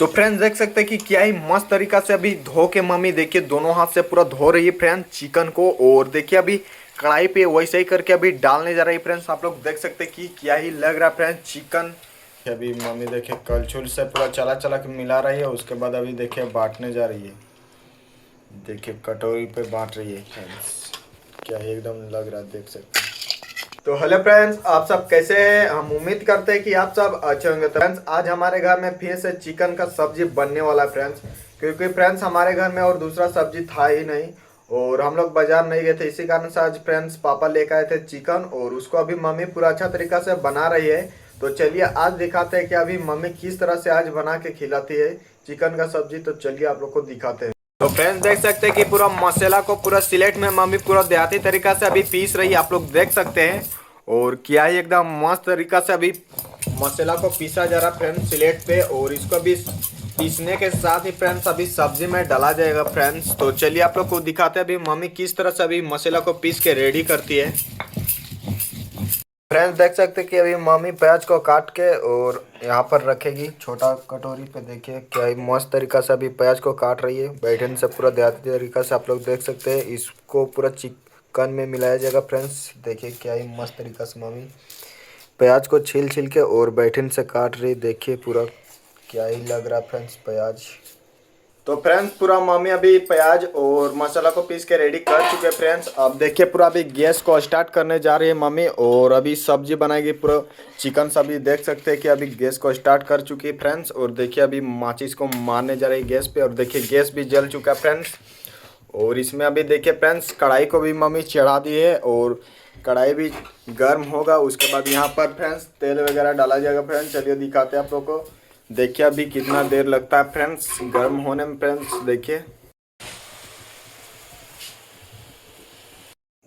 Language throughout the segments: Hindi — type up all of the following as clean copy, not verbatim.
तो फ्रेंड्स देख सकते हैं कि क्या ही मस्त तरीका से अभी धो के मम्मी देखिए दोनों हाथ से पूरा धो रही है फ्रेंड्स चिकन को। और देखिए अभी कढ़ाई पे वैसे ही करके अभी डालने जा रही है फ्रेंड्स। आप लोग देख सकते हैं कि क्या ही लग रहा है फ्रेंड्स चिकन। अभी मम्मी देखिए कलछुल से पूरा चला चला के मिला रही है। उसके बाद अभी देखिए बांटने जा रही है। देखिए कटोरी पे बांट रही है फ्रेंड्स। क्या ही एकदम लग रहा है देख सकते हैं। तो हेलो फ्रेंड्स, आप सब कैसे हैं? हम उम्मीद करते हैं कि आप सब अच्छे होंगे। तो फ्रेंड्स आज हमारे घर में फिर से चिकन का सब्जी बनने वाला है फ्रेंड्स। क्योंकि फ्रेंड्स हमारे घर में और दूसरा सब्जी था ही नहीं और हम लोग बाजार नहीं गए थे। इसी कारण से आज फ्रेंड्स पापा लेकर आए थे चिकन और उसको अभी मम्मी पूरा अच्छा तरीका से बना रही है। तो चलिए आज दिखाते हैं कि अभी मम्मी किस तरह से आज बना के खिलाती है चिकन का सब्जी। तो चलिए आप लोग को दिखाते हैं। तो फ्रेंड्स देख सकते हैं कि पूरा मसाला को पूरा सिलेट में मम्मी पूरा देहाती तरीका से अभी पीस रही है। आप लोग देख सकते हैं। और क्या ही एकदम मस्त तरीका से अभी मसाला को पीसा जा रहा फ्रेंड्स सिलेट पे। और इसको अभी पीसने के साथ ही फ्रेंड्स अभी सब्जी में डाला जाएगा फ्रेंड्स। तो चलिए आप लोग को दिखाते हैं अभी मम्मी किस तरह से अभी मसाला को पीस के रेडी करती है। फ्रेंड्स देख सकते हैं कि अभी मम्मी प्याज को काट के और यहाँ पर रखेगी छोटा कटोरी पे। देखिए क्या ही मस्त तरीका से अभी प्याज को काट रही है बैठन से पूरा देहाती तरीका से। आप लोग देख सकते हैं इसको पूरा चिकन में मिलाया जाएगा फ्रेंड्स। देखिए क्या ही मस्त तरीका से मम्मी प्याज को छील छील के और बैठन से काट रही। देखिए पूरा क्या ही लग रहा फ्रेंड्स प्याज। तो फ्रेंड्स पूरा मम्मी अभी प्याज और मसाला को पीस के रेडी कर चुके हैं फ्रेंड्स। अब देखिए पूरा अभी गैस को स्टार्ट करने जा रही है मम्मी और अभी सब्जी बनाएगी पूरा चिकन सब्जी। देख सकते हैं कि अभी गैस को स्टार्ट कर चुकी है फ्रेंड्स। और देखिए अभी माचिस को मारने जा रही है गैस पे। और देखिए गैस भी जल चुका है फ्रेंड्स। और इसमें अभी देखिए फ्रेंड्स कढ़ाई को भी मम्मी चढ़ा दी है और कढ़ाई भी गर्म होगा। उसके बाद यहाँ पर फ्रेंड्स तेल वगैरह डाला जाएगा फ्रेंड्स। चलिए दिखाते हैं आप लोग को। देखिए अभी कितना देर लगता है फ्रेंड्स गर्म होने में फ्रेंड्स। देखिए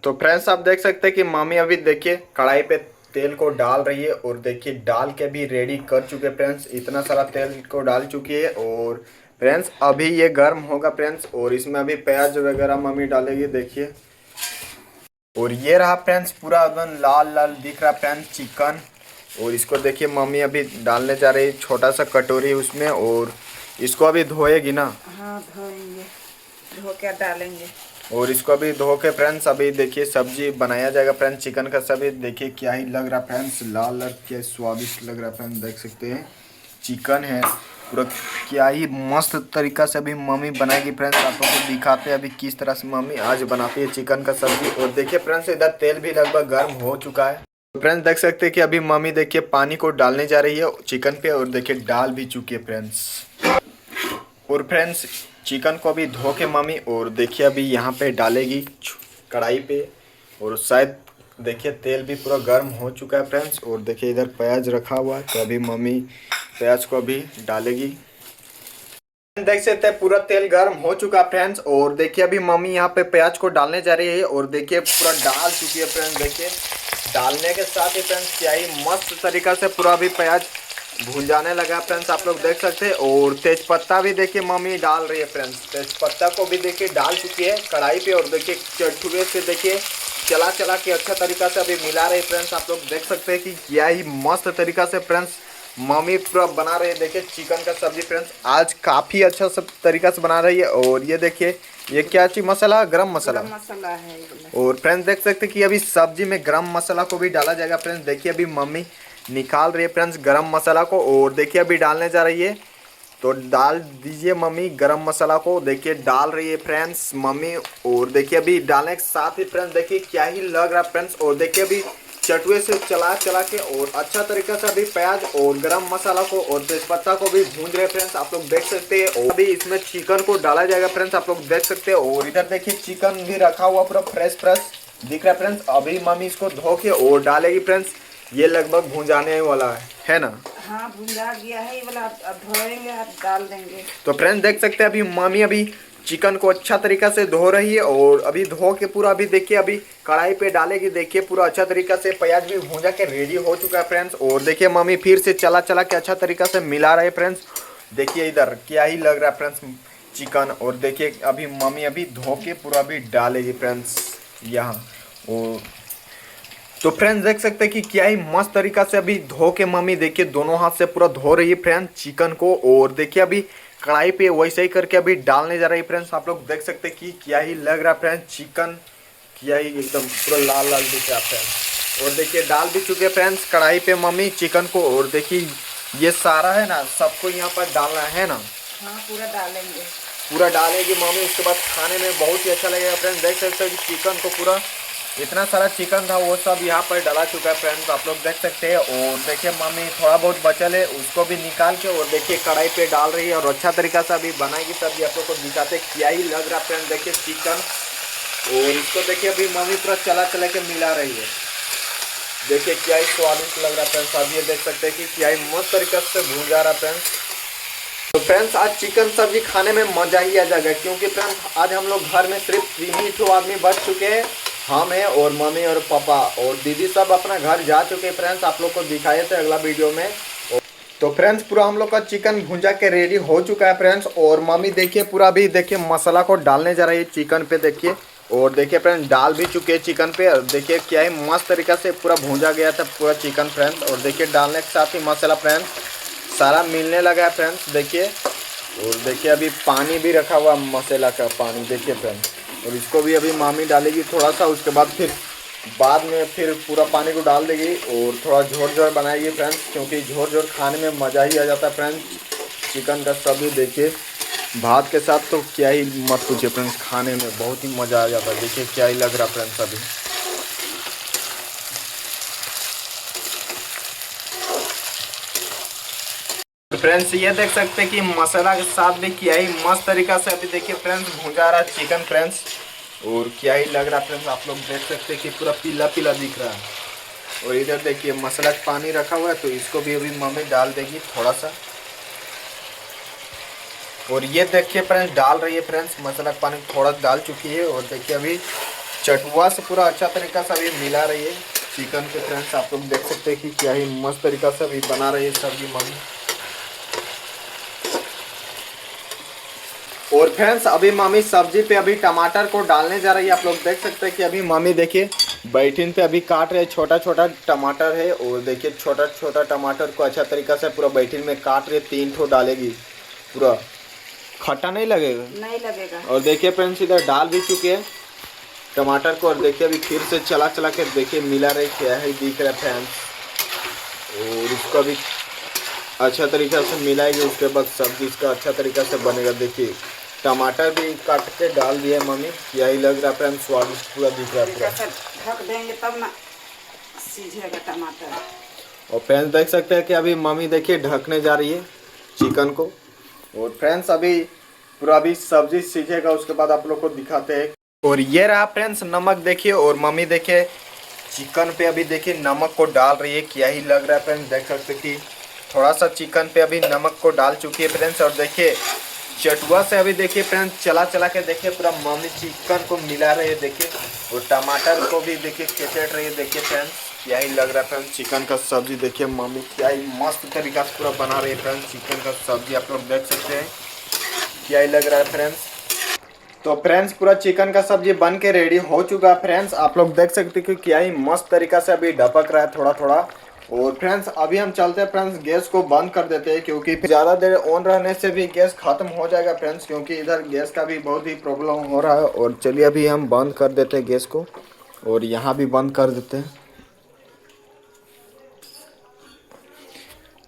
तो फ्रेंड्स आप देख सकते हैं कि मम्मी अभी देखिए कढ़ाई पे तेल को डाल रही है। और देखिए डाल के भी रेडी कर चुके फ्रेंड्स। इतना सारा तेल को डाल चुकी है। और फ्रेंड्स अभी ये गर्म होगा फ्रेंड्स। और इसमें अभी प्याज वगैरह मम्मी डालेगी देखिए। और ये रहा फ्रेंड्स पूरा एकदम लाल लाल दिख रहा फ्रेंड्स चिकन। और इसको देखिए मम्मी अभी डालने जा रही है छोटा सा कटोरी उसमें। और इसको अभी धोएगी ना? हाँ धोएंगे, धो के डालेंगे। और इसको अभी धो के फ्रेंड्स अभी देखिए सब्जी बनाया जाएगा फ्रेंड्स चिकन का सब्जी। देखिए क्या ही लग रहा फ्रेंड्स लाल लाल क्या स्वादिष्ट लग रहा फ्रेंड्स। देख सकते हैं चिकन है पूरा क्या ही मस्त तरीका से अभी मम्मी बनाएगी फ्रेंड्स। आप लोगों को दिखाते हैं अभी किस तरह से मम्मी आज बनाती है चिकन का सब्जी। और देखिए फ्रेंड्स इधर तेल भी लगभग गर्म हो चुका है। तो फ्रेंड्स देख सकते हैं कि अभी मम्मी देखिए पानी को डालने जा रही है चिकन पे। और देखिए डाल भी चुकी है फ्रेंड्स। और फ्रेंड्स चिकन को अभी धो के मम्मी और देखिए अभी यहाँ पे डालेगी कढ़ाई पे। और शायद देखिए तेल भी पूरा गर्म हो चुका है फ्रेंड्स। और देखिए इधर प्याज रखा हुआ है तो अभी मम्मी प्याज को अभी डालेगी। देख सकते हैं पूरा तेल गर्म हो चुका है फ्रेंड्स। और देखिए अभी मम्मी यहाँ पे प्याज को डालने जा रही है। और देखिए पूरा डाल चुकी है फ्रेंड्स। देखिए डालने के साथ ही फ्रेंड्स क्या ही मस्त तरीका से पूरा अभी प्याज भून जाने लगा फ्रेंड्स। आप लोग देख सकते हैं। और तेज पत्ता भी देखिए मम्मी डाल रही है फ्रेंड्स। तेज पत्ता को भी देखिए डाल चुकी है कढ़ाई पे। और देखिए चटुए से देखिए चला चला के अच्छा तरीका से अभी मिला रहे फ्रेंड्स। आप लोग देख सकते हैं कि क्या ही मस्त तरीका से फ्रेंड्स मम्मी पूरा बना रही है। देखिए चिकन का सब्जी फ्रेंड्स आज काफ़ी अच्छा सब तरीका से बना रही है। और ये देखिए ये क्या चीज मसाला गरम मसाला है। और फ्रेंड्स देख सकते हैं कि अभी सब्जी में गरम मसाला को भी डाला जाएगा फ्रेंड्स। देखिए अभी मम्मी निकाल रही है फ्रेंड्स गरम मसाला को। और देखिए अभी डालने जा रही है तो डाल दीजिए मम्मी गरम मसाला को। देखिए डाल रही है फ्रेंड्स मम्मी। और देखिए अभी डालने के साथ ही फ्रेंड्स देखिए क्या ही लग रहा है फ्रेंड्स। और देखिए अभी चटुए से चला चला के और अच्छा तरीका से अभी प्याज और गरम मसाला को और तेजपत्ता को भी भून रहे फ्रेंड्स। आप लोग देख सकते हैं। और अभी इसमें चिकन को डाला जाएगा फ्रेंड्स। आप लोग देख सकते हैं। और इधर देखिए चिकन भी रखा हुआ पूरा फ्रेश फ्रेश दिख रहा है फ्रेंड्स। अभी मम्मी इसको धो के और डालेगी फ्रेंड्स। ये लगभग भून जाने वाला है ना? हाँ भुंजा गया है ये वाला। अब धोएंगे अब डाल देंगे। तो फ्रेंड्स देख सकते हैं अभी मम्मी अभी चिकन को अच्छा तरीका से धो रही है। और अभी धो के पूरा अभी देखिए अभी कढ़ाई पे डालेगी। देखिए पूरा अच्छा तरीका से प्याज भी भूंजा के रेडी हो चुका है फ्रेंड्स। और देखिए मम्मी फिर से चला चला के अच्छा तरीका से मिला रहे फ्रेंड्स। देखिए इधर क्या ही लग रहा है फ्रेंड्स चिकन। और देखिए अभी मम्मी अभी धो के पूरा अभी डालेगी फ्रेंड्स यहाँ। और तो फ्रेंड्स देख सकते हैं कि क्या ही मस्त तरीका से अभी धो के मम्मी देखिए दोनों हाथ से पूरा धो रही है फ्रेंड्स चिकन को। और देखिए अभी कढ़ाई पे वैसे ही करके अभी डालने जा रही है फ्रेंड्स। आप लोग देख सकते हैं कि क्या ही लग रहा है फ्रेंड्स चिकन, क्या ही एकदम पूरा लाल लाल दिख रहा है फ्रेंड्स। और देखिए डाल भी चुके फ्रेंड्स कढ़ाई पे मम्मी चिकन को। और देखिए ये सारा है ना सबको यहाँ पर डालना है ना। हाँ पूरा डालेंगे, पूरा डालेगी मम्मी। उसके बाद खाने में बहुत ही अच्छा लगेगा फ्रेंड्स। देख सकते हैं कि चिकन को पूरा इतना सारा चिकन था वो सब यहाँ पर डाला चुका है फ्रेंड्स, आप लोग देख सकते हैं। और देखिए मम्मी थोड़ा बहुत बचल है उसको भी निकाल के और देखिए कढ़ाई पे डाल रही है और अच्छा तरीका से अभी बनाएगी सब्जी। आप लोग को दिखाते क्या ही लग रहा है फ्रेंड्स। देखिए चिकन और इसको देखिए अभी मम्मी पूरा चला चला के मिला रही है। देखिए क्या ही स्वादिष्ट लग रहा है फ्रेंड्स। आप ये देख सकते हैं कि क्या ही मस्त तरीके से भून जा रहा है फ्रेंड्स। तो फ्रेंड्स आज चिकन सब्जी खाने में मजा ही आ जाएगा, क्योंकि फ्रेंड्स आज हम लोग घर में सिर्फ 3 ही आदमी बच चुके हैं। हम हैं और मम्मी और पापा और दीदी सब अपना घर जा चुके हैं फ्रेंड्स। आप लोग को दिखाए थे अगला वीडियो में। तो फ्रेंड्स पूरा हम लोग का चिकन भुंजा के रेडी हो चुका है फ्रेंड्स। और मम्मी देखिए पूरा भी देखिए मसाला को डालने जा रही है चिकन पे देखिए। और देखिए फ्रेंड्स डाल भी चुके हैं चिकन पे। और देखिए क्या है मस्त तरीका से पूरा भूंजा गया था पूरा चिकन फ्रेंड्स। और देखिए डालने के साथ ही मसाला फ्रेंड्स सारा मिलने लगा है फ्रेंड्स देखिए। और देखिए अभी पानी भी रखा हुआ मसाला का पानी देखिए फ्रेंड्स। और इसको भी अभी मामी डालेगी थोड़ा सा, उसके बाद में फिर पूरा पानी को डाल देगी और थोड़ा झोर झोर बनाएगी फ्रेंड्स, क्योंकि झोर झोर खाने में मज़ा ही आ जाता है फ्रेंड्स। चिकन का सब्जी देखिए भात के साथ तो क्या ही मत पूछिए फ्रेंड्स, खाने में बहुत ही मज़ा आ जाता है। देखिए क्या ही लग रहा फ्रेंड्स अभी। फ्रेंड्स ये देख सकते हैं कि मसाला के साथ भी क्या ही मस्त तरीका से अभी देखिए फ्रेंड्स भुंजा रहा चिकन फ्रेंड्स। और क्या ही लग रहा फ्रेंड्स, आप लोग देख सकते हैं कि पूरा पीला पीला दिख रहा है। और इधर देखिए मसाला का पानी रखा हुआ है तो इसको भी अभी मम्मी डाल देगी थोड़ा सा। और ये देखिए फ्रेंड्स डाल रही है फ्रेंड्स मसाला का पानी थोड़ा डाल चुकी है। और देखिए अभी चटुआ से पूरा अच्छा तरीका से अभी मिला रही है चिकन के फ्रेंड्स। आप लोग देख सकते हैं कि क्या ही मस्त तरीका से अभी बना रही है सब्जी मम्मी। और फ्रेंड्स अभी मामी सब्जी पे अभी टमाटर को डालने जा रही है। आप लोग देख सकते हैं कि अभी मामी देखिए बैठिन पे अभी काट रहे छोटा छोटा टमाटर है। और देखिए छोटा छोटा टमाटर को अच्छा तरीका से पूरा बैठिन में काट रहे 3 ठो डालेगी, पूरा खट्टा नहीं लगेगा, नहीं लगेगा। और देखिए फ्रेंड्स इधर डाल भी चुके हैं टमाटर को। और देखिए अभी फिर से चला चला के देखिए मिला रही क्या है दिख रहा है फ्रेंड्स। और इसको अभी अच्छा तरीका से मिलाएगी, उसके बाद सब्जी इसका अच्छा तरीका से बनेगा। देखिए टमाटर भी काट के डाल दिया मम्मी, यही लग रहा है फ्रेंड्स स्वादिष्ट पूरा दिख रहा है पूरा। ढक देंगे तब ना सीझेगा टमाटर। और फ्रेंड्स देख सकते हैं कि अभी मम्मी देखिए ढकने जा रही है चिकन को। और फ्रेंड्स अभी पूरा अभी सब्जी सीझेगा उसके बाद आप लोग को दिखाते हैं। और ये रहा फ्रेंड्स नमक देखिए। और मम्मी देखिए चिकन पे अभी देखिए नमक को डाल रही है, क्या ही लग रहा है फ्रेंड्स। देख सकते कि थोड़ा सा चिकन पे अभी नमक को डाल चुकी है फ्रेंड्स। और देखिए चटुआ से अभी देखिए फ्रेंड्स चला चला के देखिए पूरा मम्मी चिकन को मिला रही है देखिए। और टमाटर को भी देखिए केचट रही है देखिए फ्रेंड्स, क्या ही लग रहा है फ्रेंड्स चिकन का सब्जी। देखिए मम्मी क्या ही मस्त तरीका से पूरा बना रही है फ्रेंड्स चिकन का सब्जी। आप लोग देख सकते हैं क्या ही लग रहा है फ्रेंड्स। तो फ्रेंड्स पूरा चिकन का सब्जी बन के रेडी हो चुका है फ्रेंड्स। आप लोग देख सकते हैं कि क्या ही मस्त तरीका से अभी ढपक रहा है थोड़ा थोड़ा। और फ्रेंड्स अभी हम चलते हैं फ्रेंड्स गैस को बंद कर देते हैं, क्योंकि ज़्यादा देर ऑन रहने से भी गैस ख़त्म हो जाएगा फ्रेंड्स, क्योंकि इधर गैस का भी बहुत ही प्रॉब्लम हो रहा है। और चलिए अभी हम बंद कर देते हैं गैस को, और यहाँ भी बंद कर देते हैं।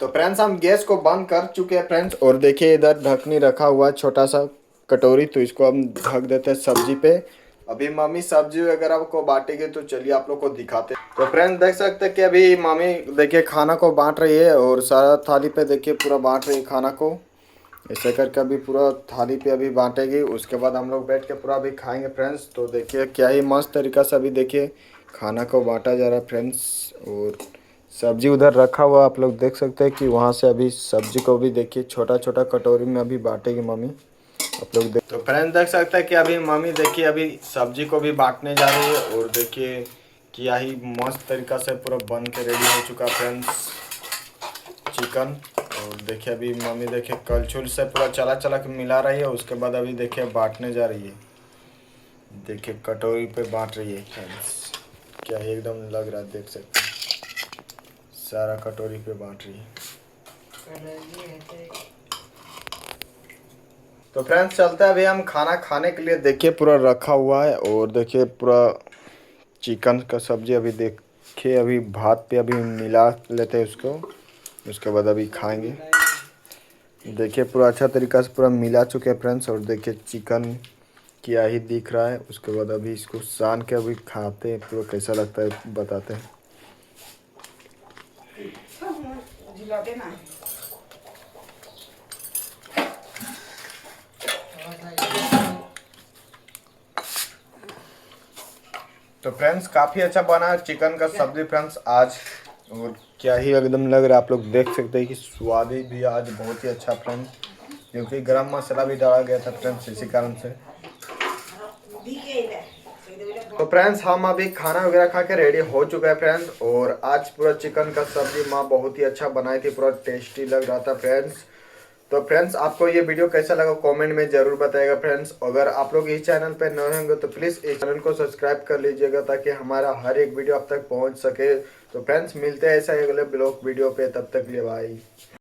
तो फ्रेंड्स हम गैस को बंद कर चुके हैं फ्रेंड्स। और देखिए इधर ढकनी रखा हुआ है छोटा सा कटोरी, तो इसको हम ढक देते हैं सब्जी पे। अभी मम्मी सब्जी वगैरह को बांटेगी तो चलिए आप लोग को दिखाते हैं। तो फ्रेंड्स देख सकते हैं कि अभी मम्मी देखिए खाना को बांट रही है और सारा थाली पे देखिए पूरा बांट रही है खाना को। ऐसे करके अभी पूरा थाली पे अभी बांटेगी, उसके बाद हम लोग बैठ के पूरा अभी खाएंगे फ्रेंड्स। तो देखिए क्या ही मस्त तरीका से अभी देखिए खाना को बांटा जा रहा है फ्रेंड्स। और सब्जी उधर रखा हुआ आप लोग देख सकते हैं कि वहाँ से अभी सब्जी को भी देखिए छोटा छोटा कटोरी में अभी बांटेगी मम्मी। आप लोग तो फ्रेंड्स देख सकते हैं कि अभी मम्मी देखिए अभी सब्जी को भी बांटने जा रही है। और देखिए क्या ही मस्त तरीका से पूरा बन के रेडी हो चुका फ्रेंड्स चिकन। और देखिए अभी मम्मी देखिए कलछुल से पूरा चला चला के मिला रही है, उसके बाद अभी देखिए बांटने जा रही है। देखिए कटोरी पे बांट रही है फ्रेंड्स। क्या ही एकदम लग रहा है, देख सकते हैं सारा कटोरी पे बांट रही है। तो फ्रेंड्स चलते हैं अभी हम खाना खाने के लिए। देखिए पूरा रखा हुआ है और देखिए पूरा चिकन का सब्जी अभी देखिए अभी भात पे अभी मिला लेते हैं उसको, उसके बाद अभी खाएंगे। देखिए पूरा अच्छा तरीका से पूरा मिला चुके हैं फ्रेंड्स। और देखिए चिकन क्या ही दिख रहा है। उसके बाद अभी इसको सान के अभी खाते हैं, पूरा कैसा लगता है बताते हैं। झिला देना। तो फ्रेंड्स काफ़ी अच्छा बना है चिकन का सब्जी फ्रेंड्स आज। और क्या ही एकदम लग रहा है, आप लोग देख सकते हैं कि स्वाद भी आज बहुत ही अच्छा फ्रेंड्स, क्योंकि गरम मसाला भी डाला गया था फ्रेंड्स, इसी कारण से। तो फ्रेंड्स हम अभी खाना वगैरह खा के रेडी हो चुका है फ्रेंड्स। और आज पूरा चिकन का सब्जी माँ बहुत ही अच्छा बनाई थी, पूरा टेस्टी लग रहा था फ्रेंड्स। तो फ्रेंड्स आपको ये वीडियो कैसा लगा कमेंट में जरूर बताइएगा फ्रेंड्स। अगर आप लोग इस चैनल पर नए होंगे तो प्लीज़ इस चैनल को सब्सक्राइब कर लीजिएगा ताकि हमारा हर एक वीडियो आप तक पहुंच सके। तो फ्रेंड्स मिलते हैं ऐसा अगले ब्लॉग वीडियो पे, तब तक के लिए बाय।